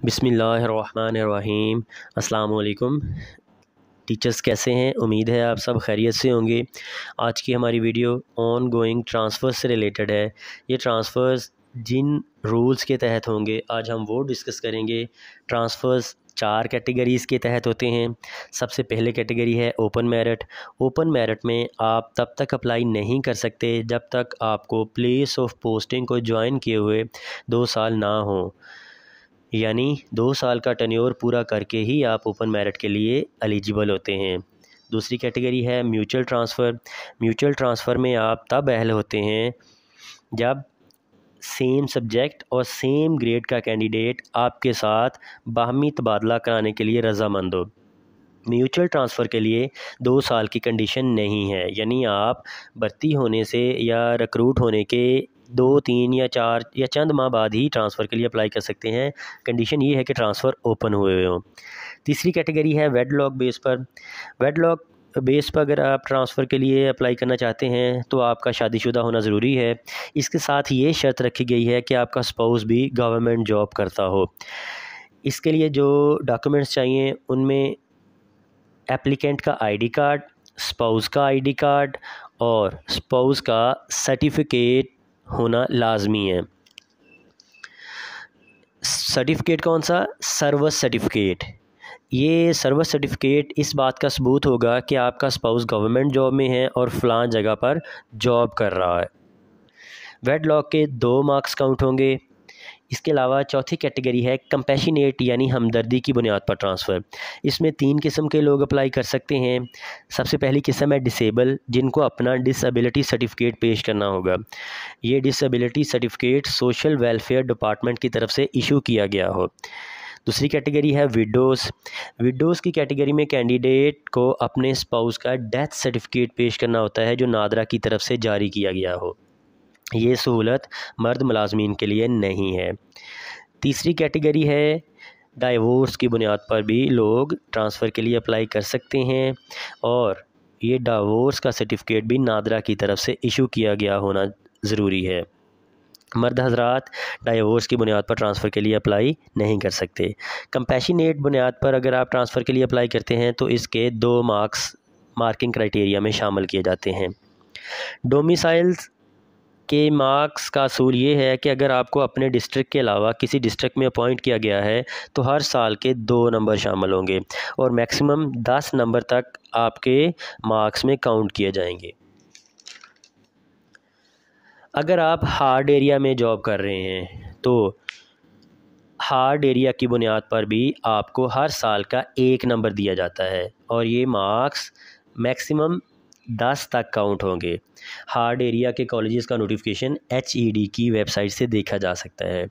बिस्मिल्लाहिर्रहमानिर्रहीम। अस्सलाम वालेकुम टीचर्स, कैसे हैं? उम्मीद है आप सब खैरियत से होंगे। आज की हमारी वीडियो ऑन गोइंग ट्रांसफ़र से रिलेटेड है। ये ट्रांसफ़र्स जिन रूल्स के तहत होंगे आज हम वो डिस्कस करेंगे। ट्रांसफ़र्स 4 कैटेगरीज़ के तहत होते हैं। सबसे पहले कैटेगरी है ओपन मेरिट। ओपन मेरिट में आप तब तक अप्लाई नहीं कर सकते जब तक आपको प्लेस ऑफ पोस्टिंग को ज्वाइन किए हुए 2 साल ना हो, यानी 2 साल का टेन्योर पूरा करके ही आप ओपन मेरिट के लिए एलिजिबल होते हैं। दूसरी कैटेगरी है म्यूचुअल ट्रांसफ़र। म्यूचुअल ट्रांसफ़र में आप तब अहल होते हैं जब सेम सब्जेक्ट और सेम ग्रेड का कैंडिडेट आपके साथ बाहमी तबादला कराने के लिए रज़ामंद हो। म्यूचुअल ट्रांसफ़र के लिए 2 साल की कंडीशन नहीं है, यानी आप भर्ती होने से या रिक्रूट होने के 2, 3 या 4 या चंद माह बाद ही ट्रांसफ़र के लिए अप्लाई कर सकते हैं। कंडीशन ये है कि ट्रांसफ़र ओपन हुए हुए हों। तीसरी कैटेगरी है वेडलॉक बेस पर। वेडलॉक बेस पर अगर आप ट्रांसफ़र के लिए अप्लाई करना चाहते हैं तो आपका शादीशुदा होना ज़रूरी है। इसके साथ ये शर्त रखी गई है कि आपका स्पाउस भी गवर्नमेंट जॉब करता हो। इसके लिए जो डॉक्यूमेंट्स चाहिए उनमें एप्लीकेंट का आईडी कार्ड, स्पाउस का आईडी कार्ड और स्पाउस का सर्टिफिकेट होना लाजमी है। सर्टिफिकेट कौन सा? Service certificate. ये सर्विस सर्टिफिकेट इस बात का सबूत होगा कि आपका स्पाउस गवर्नमेंट जॉब में है और फ़लाँ जगह पर जॉब कर रहा है। वेडलॉक के 2 मार्क्स काउंट होंगे। इसके अलावा चौथी कैटेगरी है कंपैशनेट, यानी हमदर्दी की बुनियाद पर ट्रांसफ़र। इसमें 3 किस्म के लोग अप्लाई कर सकते हैं। सबसे पहली किस्म है डिसेबल, जिनको अपना डिसेबिलिटी सर्टिफिकेट पेश करना होगा। ये disability certificate social welfare department की तरफ से इशू किया गया हो। दूसरी कैटेगरी है विडोज़। विडोज़ की कैटेगरी में कैंडिडेट को अपने स्पाउस का डेथ सर्टिफिकेट पेश करना होता है जो नादरा की तरफ से जारी किया गया हो। ये सहूलत मर्द मुलाजमीन के लिए नहीं है। तीसरी कैटेगरी है डाइवोर्स की बुनियाद पर भी लोग ट्रांसफ़र के लिए अप्लाई कर सकते हैं और ये डाइवोर्स का सर्टिफिकेट भी नादरा की तरफ से इशू किया गया होना ज़रूरी है। मर्द हजरात डाइवोर्स की बुनियाद पर ट्रांसफ़र के लिए अप्लाई नहीं कर सकते। कंपैशनेट बुनियाद पर अगर आप ट्रांसफ़र के लिए अप्लाई करते हैं तो इसके 2 मार्क्स मार्किंग क्राइटेरिया में शामिल किए जाते हैं। डोमिसाइल्स के मार्क्स का असूल ये है कि अगर आपको अपने डिस्ट्रिक्ट के अलावा किसी डिस्ट्रिक्ट में अपॉइंट किया गया है तो हर साल के 2 नंबर शामिल होंगे और मैक्सिमम 10 नंबर तक आपके मार्क्स में काउंट किए जाएंगे। अगर आप हार्ड एरिया में जॉब कर रहे हैं तो हार्ड एरिया की बुनियाद पर भी आपको हर साल का 1 नंबर दिया जाता है और ये मार्क्स मैक्सिमम 10 तक काउंट होंगे। हार्ड एरिया के कॉलेजेस का नोटिफिकेशन HED की वेबसाइट से देखा जा सकता है।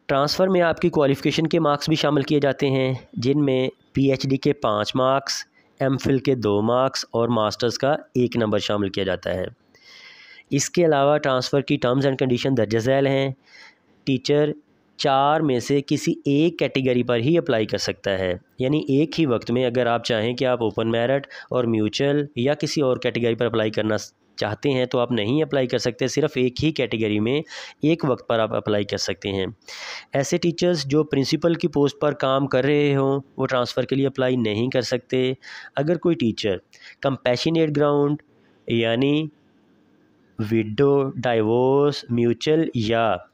ट्रांसफ़र में आपकी क्वालिफ़िकेशन के मार्क्स भी शामिल किए जाते हैं, जिनमें PhD के 5 मार्क्स, MPhil के 2 मार्क्स और मास्टर्स का 1 नंबर शामिल किया जाता है। इसके अलावा ट्रांसफ़र की टर्म्स एंड कंडीशन दर्ज झैल हैं। टीचर 4 में से किसी एक कैटेगरी पर ही अप्लाई कर सकता है, यानी एक ही वक्त में अगर आप चाहें कि आप ओपन मेरिट और म्यूचुअल या किसी और कैटेगरी पर अप्लाई करना चाहते हैं तो आप नहीं अप्लाई कर सकते। सिर्फ एक ही कैटेगरी में एक वक्त पर आप अप्लाई कर सकते हैं। ऐसे टीचर्स जो प्रिंसिपल की पोस्ट पर काम कर रहे हों वो ट्रांसफ़र के लिए अप्लाई नहीं कर सकते। अगर कोई टीचर कंपैशनेट ग्राउंड यानी विडो, डाइवोर्स, म्यूचुअल या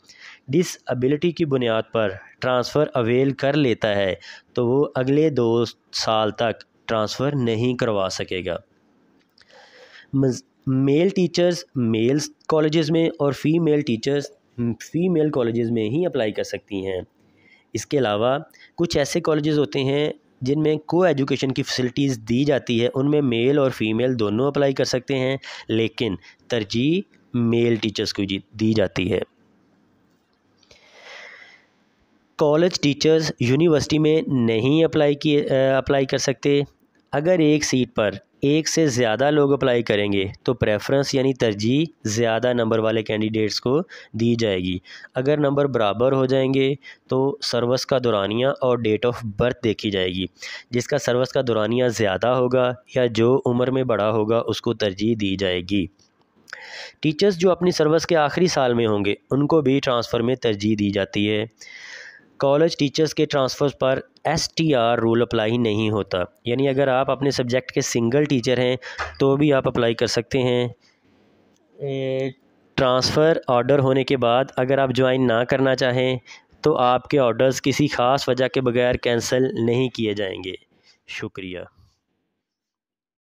डिसएबिलिटी की बुनियाद पर ट्रांसफ़र अवेल कर लेता है तो वो अगले 2 साल तक ट्रांसफ़र नहीं करवा सकेगा। मेल टीचर्स मेल कॉलेजेस में और फीमेल टीचर्स फीमेल कॉलेजेस में ही अप्लाई कर सकती हैं। इसके अलावा कुछ ऐसे कॉलेजेस होते हैं जिनमें को एजुकेशन की फैसिलिटीज़ दी जाती है, उनमें मेल और फीमेल दोनों अप्लाई कर सकते हैं, लेकिन तरजीह मेल टीचर्स को दी जाती है। कॉलेज टीचर्स यूनिवर्सिटी में नहीं अप्लाई कर सकते। अगर एक सीट पर एक से ज़्यादा लोग अप्लाई करेंगे तो प्रेफरेंस यानी तरजीह ज़्यादा नंबर वाले कैंडिडेट्स को दी जाएगी। अगर नंबर बराबर हो जाएंगे तो सर्विस का दौरानिया और डेट ऑफ बर्थ देखी जाएगी। जिसका सर्विस का दौरानिया ज़्यादा होगा या जो उम्र में बड़ा होगा उसको तरजीह दी जाएगी। टीचर्स जो अपनी सर्विस के आखिरी साल में होंगे उनको भी ट्रांसफ़र में तरजीह दी जाती है। कॉलेज टीचर्स के ट्रांसफ़र्स पर STR रूल अप्लाई नहीं होता, यानी अगर आप अपने सब्जेक्ट के सिंगल टीचर हैं तो भी आप अप्लाई कर सकते हैं। ट्रांसफ़र ऑर्डर होने के बाद अगर आप ज्वाइन ना करना चाहें तो आपके ऑर्डर्स किसी ख़ास वजह के बगैर कैंसिल नहीं किए जाएंगे। शुक्रिया।